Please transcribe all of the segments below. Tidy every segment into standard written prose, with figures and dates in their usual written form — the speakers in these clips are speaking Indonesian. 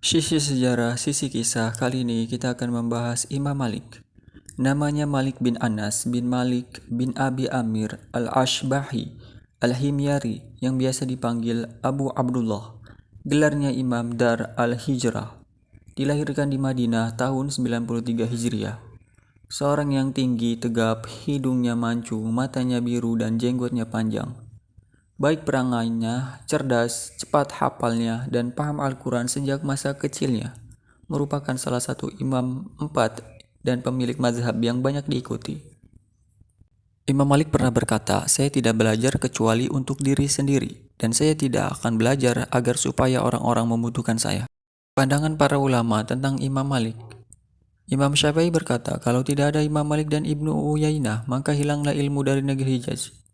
Sisi sejarah, sisi kisah, kali ini kita akan membahas Imam Malik. Namanya Malik bin Anas bin Malik bin Abi Amir al-Ashbahi al-Himyari yang biasa dipanggil Abu Abdullah. Gelarnya Imam Dar al-Hijrah. Dilahirkan di Madinah tahun 93 Hijriah. Seorang yang tinggi, tegap, hidungnya mancung, matanya biru dan jenggotnya panjang. Baik perangainya, cerdas, cepat hafalnya, dan paham Al-Quran sejak masa kecilnya. Merupakan salah satu imam 4 dan pemilik mazhab yang banyak diikuti. Imam Malik pernah berkata, "Saya tidak belajar kecuali untuk diri sendiri, dan saya tidak akan belajar agar supaya orang-orang membutuhkan saya." Pandangan para ulama tentang Imam Malik. Imam Syafi'i berkata, kalau tidak ada Imam Malik dan Ibnu Uyainah, maka hilanglah ilmu dari negeri Hijaz.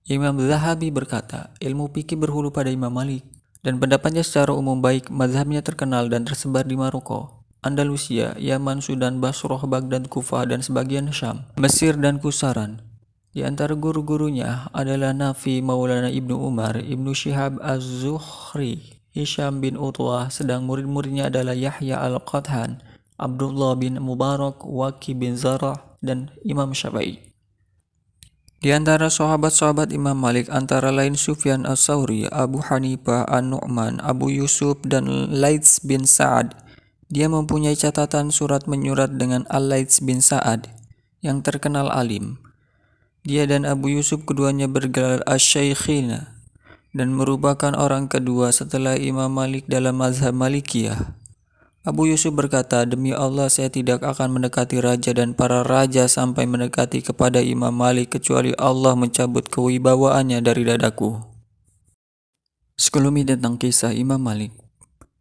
Imam Zahabi berkata, ilmu fikih berhulu pada Imam Malik, dan pendapatnya secara umum baik. Mazhabnya terkenal dan tersebar di Maroko, Andalusia, Yaman, Sudan, Basrah, Baghdad, Kufah, dan sebagian Syam, Mesir, dan Kusaran. Di antara guru-gurunya adalah Nafi, Maulana Ibnu Umar, Ibnu Syihab Az-Zuhri, Hisham bin Utwah, sedang murid-muridnya adalah Yahya Al-Qathan, Abdullah bin Mubarak, Waki bin Zarah, dan Imam Syafi'i. Di antara sahabat-sahabat Imam Malik antara lain Sufyan As-Sauri, Abu Hanifah, An-Nu'man, Abu Yusuf, dan Laits bin Sa'ad. Dia mempunyai catatan surat menyurat dengan Al-Laits bin Sa'ad yang terkenal alim. Dia dan Abu Yusuf keduanya bergelar Asy-Syaikhina dan merupakan orang kedua setelah Imam Malik dalam mazhab Malikiyah. Abu Yusuf berkata, demi Allah saya tidak akan mendekati raja dan para raja sampai mendekati kepada Imam Malik kecuali Allah mencabut kewibawaannya dari dadaku. Sekelumit tentang kisah Imam Malik.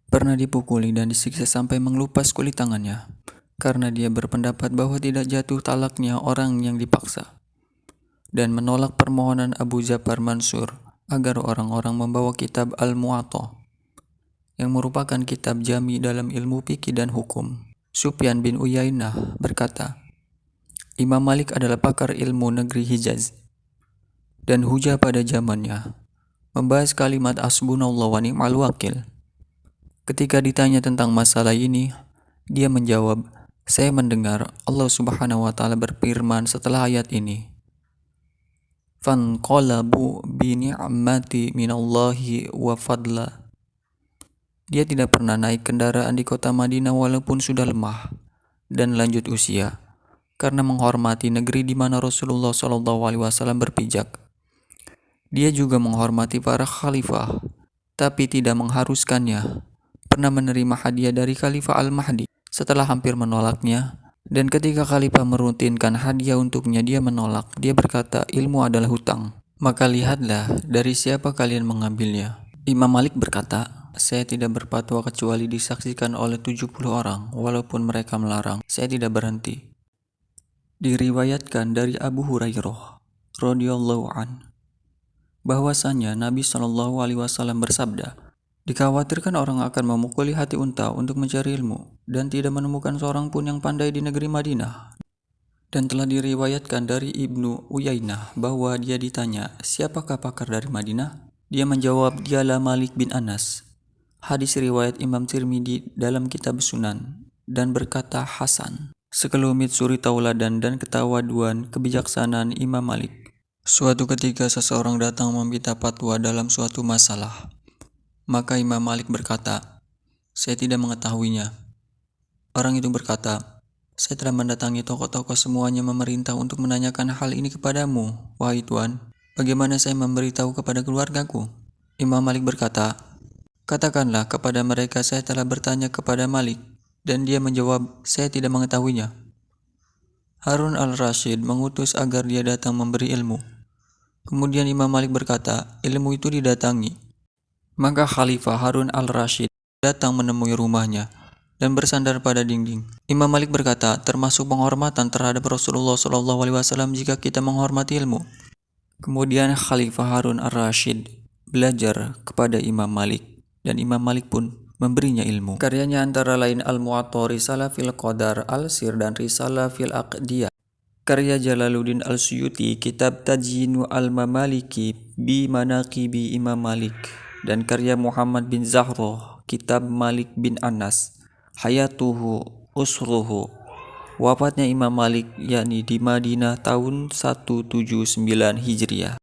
Pernah dipukuli dan disiksa sampai mengelupas kulit tangannya, karena dia berpendapat bahwa tidak jatuh talaknya orang yang dipaksa, dan menolak permohonan Abu Ja'far Mansur agar orang-orang membawa kitab Al-Muwatta, yang merupakan kitab jami dalam ilmu fikih dan hukum. Sufyan bin Uyainah berkata, Imam Malik adalah pakar ilmu negeri Hijaz dan hujah pada zamannya, membahas kalimat hasbunallah wa ni'mal wakil. Ketika ditanya tentang masalah ini, dia menjawab, saya mendengar Allah Subhanahu wa taala berfirman setelah ayat ini, fanqalabu bi ni'mati minallahi wa fadla. Dia tidak pernah naik kendaraan di kota Madinah walaupun sudah lemah dan lanjut usia, karena menghormati negeri di mana Rasulullah SAW berpijak. Dia juga menghormati para khalifah, tapi tidak mengharuskannya. Pernah menerima hadiah dari Khalifah Al-Mahdi setelah hampir menolaknya, dan ketika khalifah merutinkan hadiah untuknya, dia menolak. Dia berkata, ilmu adalah hutang, maka lihatlah dari siapa kalian mengambilnya. Imam Malik berkata, saya tidak berfatwa kecuali disaksikan oleh 70 orang, walaupun mereka melarang, saya tidak berhenti. Diriwayatkan dari Abu Hurairah radhiyallahu an bahwasanya Nabi SAW bersabda, dikhawatirkan orang akan memukuli hati unta untuk mencari ilmu dan tidak menemukan seorang pun yang pandai di negeri Madinah. Dan telah diriwayatkan dari Ibnu Uyainah bahwa dia ditanya, siapakah pakar dari Madinah? Dia menjawab, dialah Malik bin Anas. Hadis riwayat Imam Tirmidzi dalam kitab Sunan, dan berkata Hasan. Sekelumit suri tauladan dan ketawaduan kebijaksanaan Imam Malik. Suatu ketika seseorang datang meminta fatwa dalam suatu masalah. Maka Imam Malik berkata, saya tidak mengetahuinya. Orang itu berkata, saya telah mendatangi tokoh-tokoh semuanya memerintah untuk menanyakan hal ini kepadamu, wahai Tuan. Bagaimana saya memberitahu kepada keluargaku? Imam Malik berkata, katakanlah kepada mereka saya telah bertanya kepada Malik, dan dia menjawab, saya tidak mengetahuinya. Harun al-Rashid mengutus agar dia datang memberi ilmu. Kemudian Imam Malik berkata, ilmu itu didatangi. Maka Khalifah Harun al-Rashid datang menemui rumahnya dan bersandar pada dinding. Imam Malik berkata, termasuk penghormatan terhadap Rasulullah SAW jika kita menghormati ilmu. Kemudian Khalifah Harun al-Rashid belajar kepada Imam Malik, dan Imam Malik pun memberinya ilmu. Karyanya antara lain Al-Muwatta, Risalah fil Qadar, Al-Sir, dan Risalah fil Aqdiyah. Karya Jalaluddin Al-Suyuti, Kitab Tajinu Al-Mamaliki bi Manaqibi Imam Malik, dan karya Muhammad bin Zahroh, Kitab Malik bin Anas. Hayatuhu usruhu. Wafatnya Imam Malik yakni di Madinah tahun 179 Hijriah.